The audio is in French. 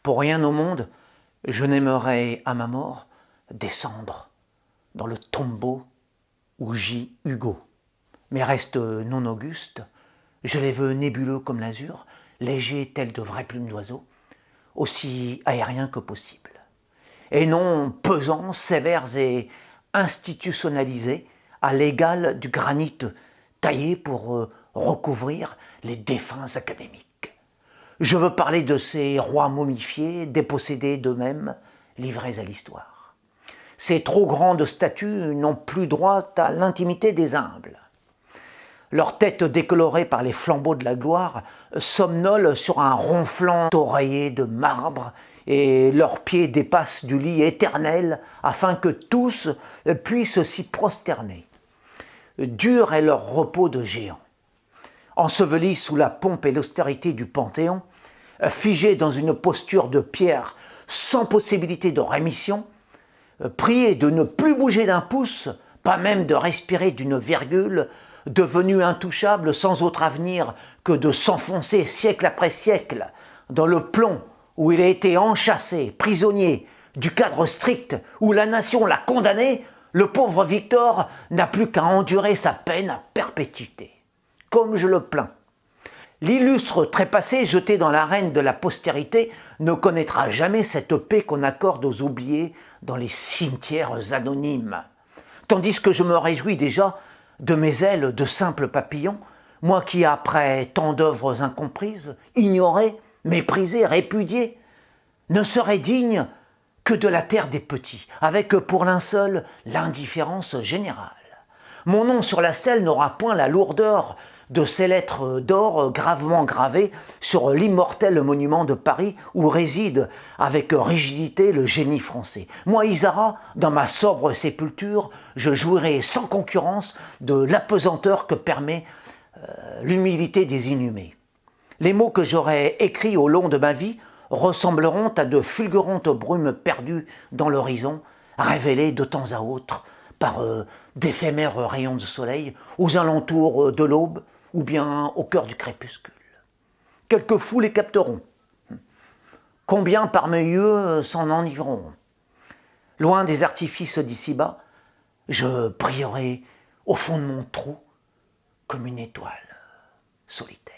Pour rien au monde, je n'aimerais à ma mort descendre dans le tombeau où gît Hugo. Mes restes non augustes, je les veux nébuleux comme l'azur, légers tels de vraies plumes d'oiseaux, aussi aériens que possible. Et non pesants, sévères et institutionnalisés, à l'égal du granit taillé pour recouvrir les défunts académiques. Je veux parler de ces rois momifiés, dépossédés d'eux-mêmes, livrés à l'histoire. Ces trop grandes statues n'ont plus droit à l'intimité des humbles. Leurs têtes décolorées par les flambeaux de la gloire somnolent sur un ronflant oreiller de marbre et leurs pieds dépassent du lit éternel afin que tous puissent s'y prosterner. Dur est leur repos de géants. Ensevelis sous la pompe et l'austérité du Panthéon, figés dans une posture de pierre sans possibilité de rémission, priés de ne plus bouger d'un pouce, pas même de respirer d'une virgule, devenus intouchables sans autre avenir que de s'enfoncer siècle après siècle dans le plomb où il a été enchâssé, prisonnier du cadre strict où la nation l'a condamné, le pauvre Victor n'a plus qu'à endurer sa peine à perpétuité. Comme je le plains. L'illustre trépassé jeté dans l'arène de la postérité ne connaîtra jamais cette paix qu'on accorde aux oubliés dans les cimetières anonymes. Tandis que je me réjouis déjà de mes ailes de simple papillon, moi qui, après tant d'œuvres incomprises, ignorées, méprisées, répudiées, ne serais digne que de la terre des petits, avec pour linceul l'indifférence générale. Mon nom sur la stèle n'aura point la lourdeur de ces lettres d'or gravement gravées sur l'immortel monument de Paris où réside avec rigidité le génie français. Moi, Isara, dans ma sobre sépulture, je jouirai sans concurrence de l'apesanteur que permet l'humilité des inhumés. Les mots que j'aurai écrits au long de ma vie ressembleront à de fulgurantes brumes perdues dans l'horizon, révélées de temps à autre par d'éphémères rayons de soleil aux alentours de l'aube ou bien au cœur du crépuscule. Quelques fous les capteront. Combien parmi eux s'en enivreront? Loin des artifices d'ici-bas, je brillerai au fond de mon trou comme une étoile solitaire.